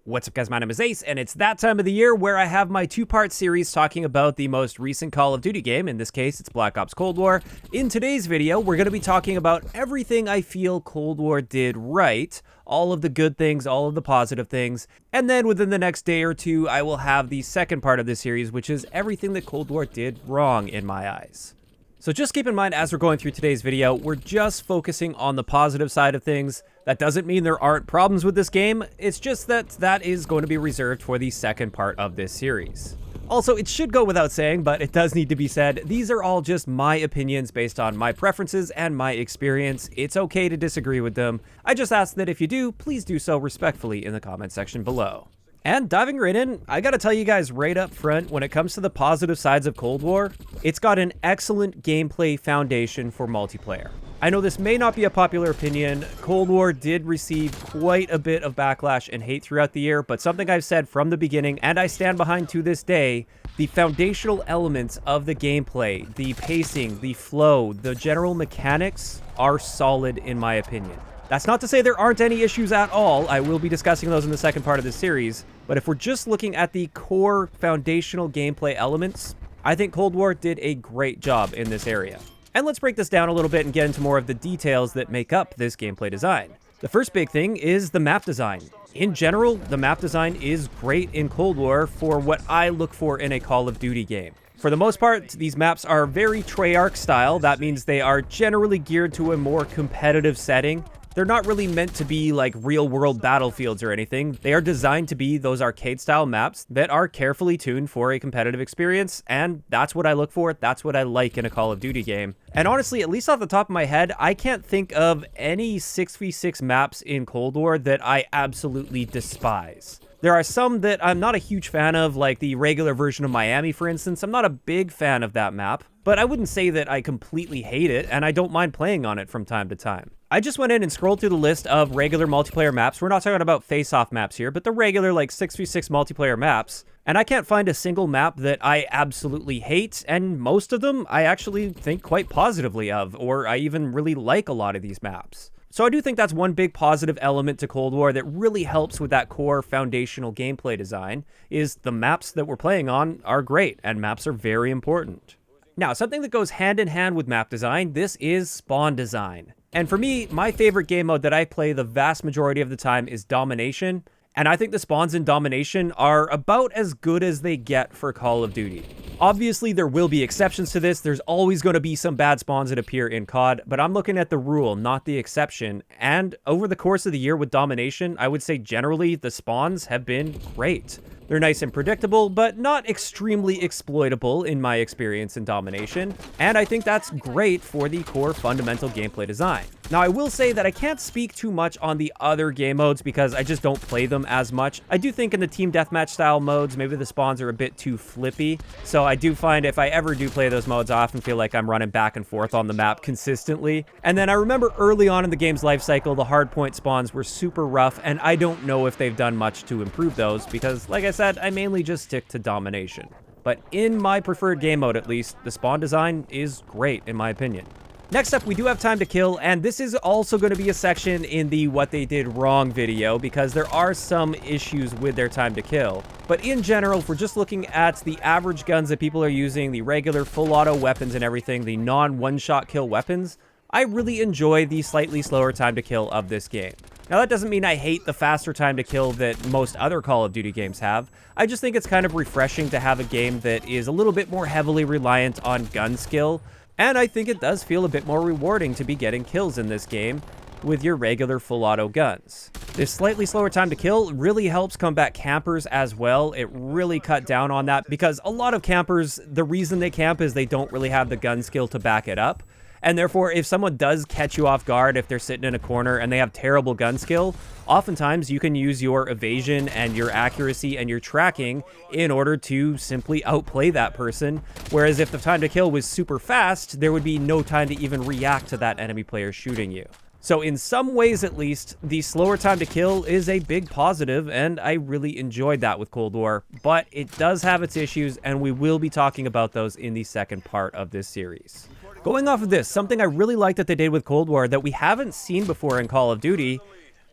What's up guys, my name is Ace, and it's that time of the year where I have my two-part series talking about the most recent Call of Duty game. In this case, it's Black Ops Cold War. In today's video, we're going to be talking about everything I feel Cold War did right, all of the good things, all of the positive things, and then within the next day or two, I will have the second part of this series, which is everything that Cold War did wrong in my eyes. So just keep in mind, as we're going through today's video, we're just focusing on the positive side of things. That doesn't mean there aren't problems with this game. It's just that that is going to be reserved for the second part of this series. Also, it should go without saying, but it does need to be said, these are all just my opinions based on my preferences and my experience. It's okay to disagree with them. I just ask that if you do, please do so respectfully in the comment section below. And diving right in, I gotta tell you guys right up front, when it comes to the positive sides of Cold War, it's got an excellent gameplay foundation for multiplayer. I know this may not be a popular opinion. Cold War did receive quite a bit of backlash and hate throughout the year, but something I've said from the beginning, and I stand behind to this day, the foundational elements of the gameplay, the pacing, the flow, the general mechanics are solid in my opinion. That's not to say there aren't any issues at all. I will be discussing those in the second part of this series. But if we're just looking at the core foundational gameplay elements, I think Cold War did a great job in this area. And let's break this down a little bit and get into more of the details that make up this gameplay design. The first big thing is the map design. In general, the map design is great in Cold War for what I look for in a Call of Duty game. For the most part, these maps are very Treyarch style. That means they are generally geared to a more competitive setting. They're not really meant to be like real-world battlefields or anything. They are designed to be those arcade-style maps that are carefully tuned for a competitive experience, and that's what I look for. That's what I like in a Call of Duty game. And honestly, at least off the top of my head, I can't think of any 6v6 maps in Cold War that I absolutely despise. There are some that I'm not a huge fan of, like the regular version of Miami, for instance. I'm not a big fan of that map, but I wouldn't say that I completely hate it, and I don't mind playing on it from time to time. I just went in and scrolled through the list of regular multiplayer maps. We're not talking about face-off maps here, but the regular, like, 6v6 multiplayer maps. And I can't find a single map that I absolutely hate, and most of them I actually think quite positively of, or I even really like a lot of these maps. So I do think that's one big positive element to Cold War that really helps with that core foundational gameplay design, is the maps that we're playing on are great, and maps are very important. Now, something that goes hand in hand with map design, this is spawn design. And for me, my favorite game mode that I play the vast majority of the time is Domination, and I think the spawns in Domination are about as good as they get for Call of Duty. Obviously, there will be exceptions to this. There's always going to be some bad spawns that appear in COD, but I'm looking at the rule, not the exception. And over the course of the year with Domination, I would say generally the spawns have been great. They're nice and predictable, but not extremely exploitable in my experience in Domination, and I think that's great for the core fundamental gameplay design. Now, I will say that I can't speak too much on the other game modes because I just don't play them as much. I do think in the team deathmatch style modes, maybe the spawns are a bit too flippy, so I do find if I ever do play those modes, I often feel like I'm running back and forth on the map consistently. And then I remember early on in the game's life cycle, the hardpoint spawns were super rough, and I don't know if they've done much to improve those because, like I said, I mainly just stick to Domination. But in my preferred game mode, at least, the spawn design is great in my opinion. Next up, we do have time to kill, and this is also going to be a section in the what they did wrong video because there are some issues with their time to kill. But in general, if we're just looking at the average guns that people are using, the regular full auto weapons and everything, the non-one-shot kill weapons, I really enjoy the slightly slower time to kill of this game. Now, that doesn't mean I hate the faster time to kill that most other Call of Duty games have. I just think it's kind of refreshing to have a game that is a little bit more heavily reliant on gun skill, and I think it does feel a bit more rewarding to be getting kills in this game with your regular full auto guns. This slightly slower time to kill really helps combat campers as well. It really cut down on that because a lot of campers, the reason they camp is they don't really have the gun skill to back it up. And therefore, if someone does catch you off guard, if they're sitting in a corner and they have terrible gun skill, oftentimes you can use your evasion and your accuracy and your tracking in order to simply outplay that person. Whereas if the time to kill was super fast, there would be no time to even react to that enemy player shooting you. So in some ways, at least, the slower time to kill is a big positive, and I really enjoyed that with Cold War. But it does have its issues, and we will be talking about those in the second part of this series. Going off of this, something I really like that they did with Cold War that we haven't seen before in Call of Duty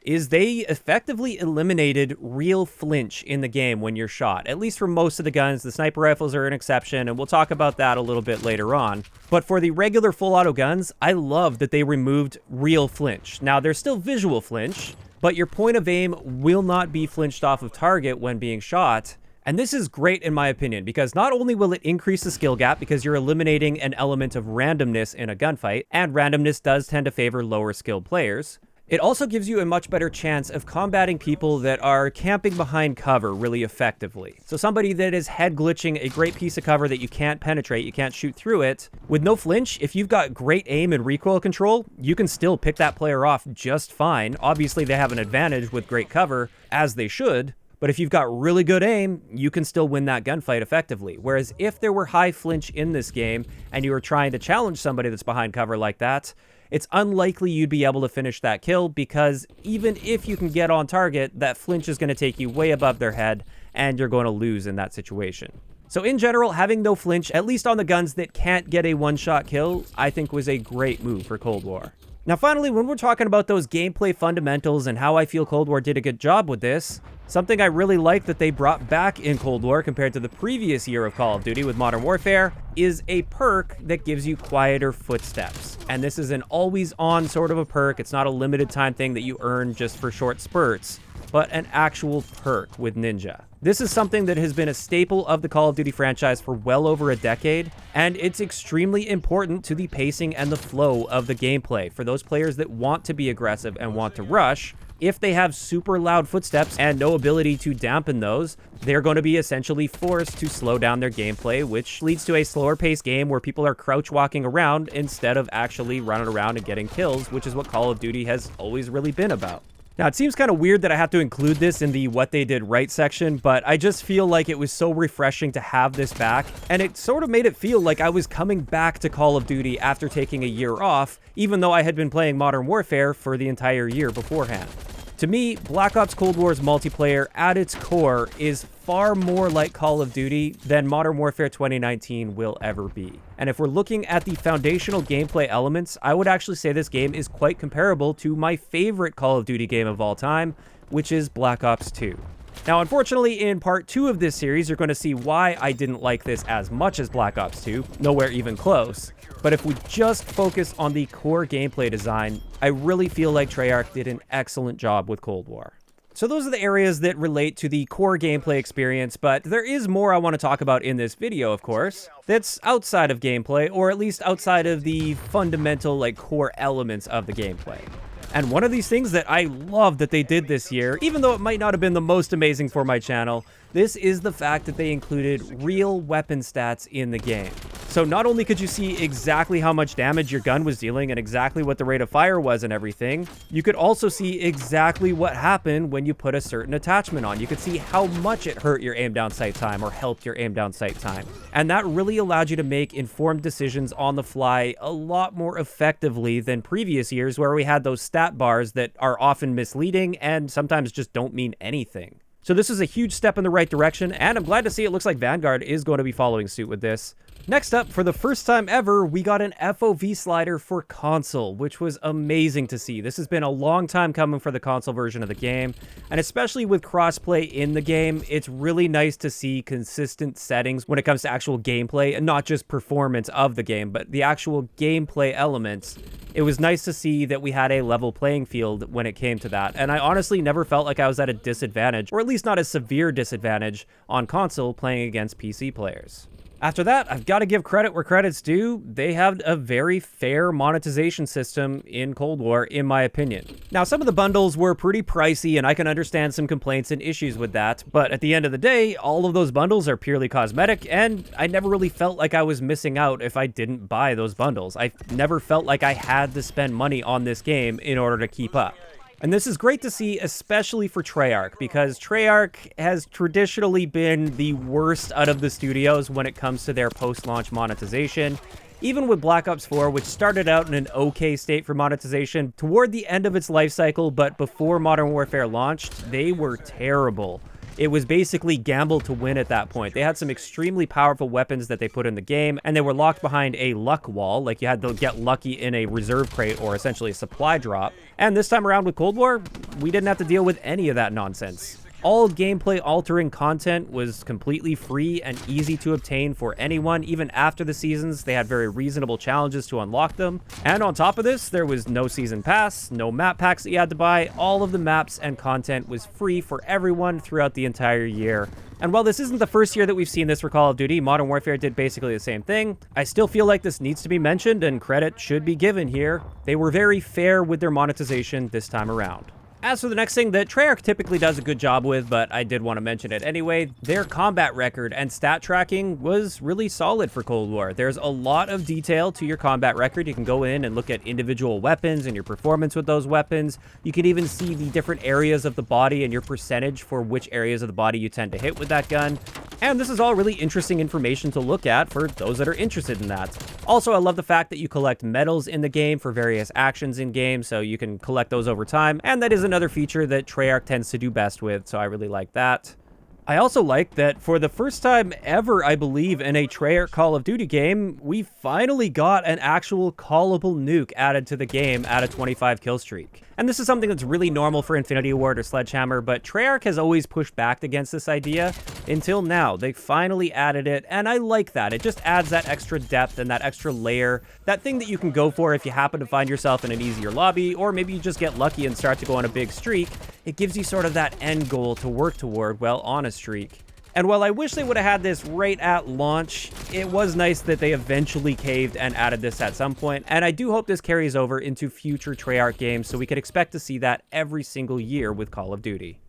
is they effectively eliminated real flinch in the game when you're shot, at least for most of the guns. The sniper rifles are an exception, and we'll talk about that a little bit later on. But for the regular full auto guns, I love that they removed real flinch. Now, there's still visual flinch, but your point of aim will not be flinched off of target when being shot. And this is great in my opinion, because not only will it increase the skill gap because you're eliminating an element of randomness in a gunfight, and randomness does tend to favor lower skilled players, it also gives you a much better chance of combating people that are camping behind cover really effectively. So somebody that is head glitching a great piece of cover that you can't penetrate, you can't shoot through it, with no flinch, if you've got great aim and recoil control, you can still pick that player off just fine. Obviously, they have an advantage with great cover, as they should, but if you've got really good aim, you can still win that gunfight effectively. Whereas if there were high flinch in this game, and you were trying to challenge somebody that's behind cover like that, it's unlikely you'd be able to finish that kill, because even if you can get on target, that flinch is going to take you way above their head, and you're going to lose in that situation. So in general, having no flinch, at least on the guns that can't get a one-shot kill, I think was a great move for Cold War. Now finally, when we're talking about those gameplay fundamentals and how I feel Cold War did a good job with this, something I really like that they brought back in Cold War compared to the previous year of Call of Duty with Modern Warfare is a perk that gives you quieter footsteps. And this is an always-on sort of a perk. It's not a limited time thing that you earn just for short spurts, but an actual perk with Ninja. This is something that has been a staple of the Call of Duty franchise for well over a decade, and it's extremely important to the pacing and the flow of the gameplay. For those players that want to be aggressive and want to rush, if they have super loud footsteps and no ability to dampen those, they're going to be essentially forced to slow down their gameplay, which leads to a slower paced game where people are crouch walking around instead of actually running around and getting kills, which is what Call of Duty has always really been about. Now, it seems kind of weird that I have to include this in the what they did right section, but I just feel like it was so refreshing to have this back, and it sort of made it feel like I was coming back to Call of Duty after taking a year off, even though I had been playing Modern Warfare for the entire year beforehand. To me, Black Ops Cold War's multiplayer at its core is far more like Call of Duty than Modern Warfare 2019 will ever be. And if we're looking at the foundational gameplay elements, I would actually say this game is quite comparable to my favorite Call of Duty game of all time, which is Black Ops 2. Now, unfortunately, in part 2 of this series, you're going to see why I didn't like this as much as Black Ops 2, nowhere even close. But if we just focus on the core gameplay design, I really feel like Treyarch did an excellent job with Cold War. So those are the areas that relate to the core gameplay experience, but there is more I want to talk about in this video, of course, that's outside of gameplay, or at least outside of the fundamental, core elements of the gameplay. And one of these things that I love that they did this year, even though it might not have been the most amazing for my channel, this is the fact that they included real weapon stats in the game. So not only could you see exactly how much damage your gun was dealing and exactly what the rate of fire was and everything, you could also see exactly what happened when you put a certain attachment on. You could see how much it hurt your aim down sight time or helped your aim down sight time. And that really allowed you to make informed decisions on the fly a lot more effectively than previous years where we had those stat bars that are often misleading and sometimes just don't mean anything. So this is a huge step in the right direction, and I'm glad to see it looks like Vanguard is going to be following suit with this. Next up, for the first time ever, we got an FOV slider for console, which was amazing to see. This has been a long time coming for the console version of the game, and especially with crossplay in the game, it's really nice to see consistent settings when it comes to actual gameplay, and not just performance of the game, but the actual gameplay elements. It was nice to see that we had a level playing field when it came to that, and I honestly never felt like I was at a disadvantage, or at least not a severe disadvantage, on console playing against PC players. After that, I've got to give credit where credit's due. They have a very fair monetization system in Cold War, in my opinion. Now, some of the bundles were pretty pricey, and I can understand some complaints and issues with that, but at the end of the day, all of those bundles are purely cosmetic, and I never really felt like I was missing out if I didn't buy those bundles. I never felt like I had to spend money on this game in order to keep up. And this is great to see, especially for Treyarch, because Treyarch has traditionally been the worst out of the studios when it comes to their post-launch monetization. Even with Black Ops 4, which started out in an okay state for monetization toward the end of its life cycle, but before Modern Warfare launched, they were terrible. It was basically gamble to win at that point. They had some extremely powerful weapons that they put in the game, and they were locked behind a luck wall, like you had to get lucky in a reserve crate or essentially a supply drop. And this time around with Cold War, we didn't have to deal with any of that nonsense. All gameplay-altering content was completely free and easy to obtain for anyone. Even after the seasons, they had very reasonable challenges to unlock them. And on top of this, there was no season pass, no map packs that you had to buy. All of the maps and content was free for everyone throughout the entire year. And while this isn't the first year that we've seen this for Call of Duty, Modern Warfare did basically the same thing. I still feel like this needs to be mentioned and credit should be given here. They were very fair with their monetization this time around. As for the next thing that Treyarch typically does a good job with, but I did want to mention it anyway, their combat record and stat tracking was really solid for Cold War. There's a lot of detail to your combat record. You can go in and look at individual weapons and your performance with those weapons. You can even see the different areas of the body and your percentage for which areas of the body you tend to hit with that gun. And this is all really interesting information to look at for those that are interested in that. Also, I love the fact that you collect medals in the game for various actions in game, so you can collect those over time, and that is another feature that Treyarch tends to do best with, so I really like that. I also like that for the first time ever, I believe, in a Treyarch Call of Duty game, we finally got an actual callable nuke added to the game at a 25 kill streak. And this is something that's really normal for Infinity Ward or Sledgehammer, but Treyarch has always pushed back against this idea until now. They finally added it, and I like that. It just adds that extra depth and that extra layer, that thing that you can go for if you happen to find yourself in an easier lobby, or maybe you just get lucky and start to go on a big streak. It gives you sort of that end goal to work toward while on a streak. And while I wish they would have had this right at launch, it was nice that they eventually caved and added this at some point, and I do hope this carries over into future Treyarch games so we could expect to see that every single year with Call of Duty.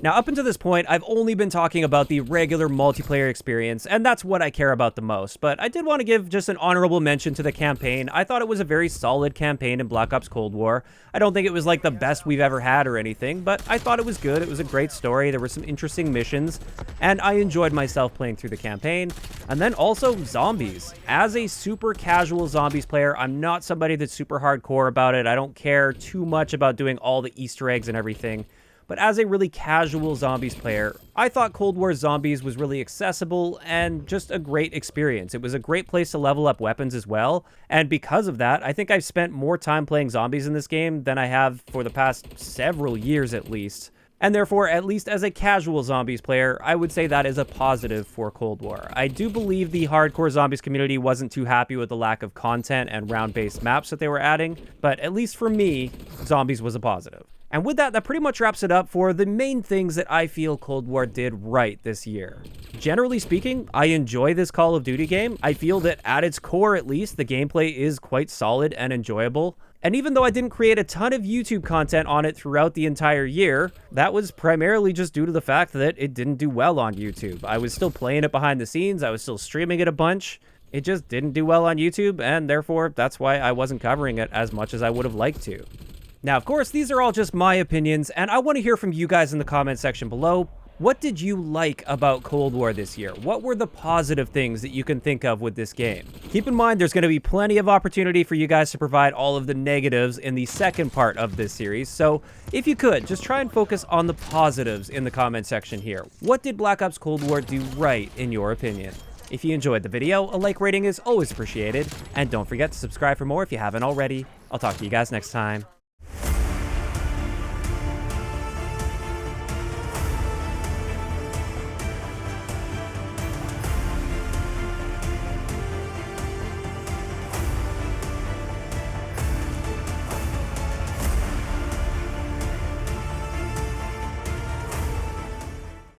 Now, up until this point, I've only been talking about the regular multiplayer experience, and that's what I care about the most, but I did want to give just an honorable mention to the campaign. I thought it was a very solid campaign in Black Ops Cold War. I don't think it was like the best we've ever had or anything, but I thought it was good. It was a great story. There were some interesting missions, and I enjoyed myself playing through the campaign. And then also zombies. As a super casual zombies player, I'm not somebody that's super hardcore about it. I don't care too much about doing all the Easter eggs and everything. But as a really casual zombies player, I thought Cold War Zombies was really accessible and just a great experience. It was a great place to level up weapons as well, and because of that, I think I've spent more time playing zombies in this game than I have for the past several years at least. And therefore, at least as a casual zombies player, I would say that is a positive for Cold War. I do believe the hardcore zombies community wasn't too happy with the lack of content and round-based maps that they were adding, but at least for me, zombies was a positive. And with that, that pretty much wraps it up for the main things that I feel Cold War did right this year. Generally speaking, I enjoy this Call of Duty game. I feel that at its core, at least, the gameplay is quite solid and enjoyable. And even though I didn't create a ton of YouTube content on it throughout the entire year, that was primarily just due to the fact that it didn't do well on YouTube. I was still playing it behind the scenes, I was still streaming it a bunch. It just didn't do well on YouTube, and therefore, that's why I wasn't covering it as much as I would have liked to. Now, of course, these are all just my opinions, and I want to hear from you guys in the comment section below. What did you like about Cold War this year? What were the positive things that you can think of with this game? Keep in mind, there's going to be plenty of opportunity for you guys to provide all of the negatives in the second part of this series, so if you could, just try and focus on the positives in the comment section here. What did Black Ops Cold War do right, in your opinion? If you enjoyed the video, a like rating is always appreciated, and don't forget to subscribe for more if you haven't already. I'll talk to you guys next time.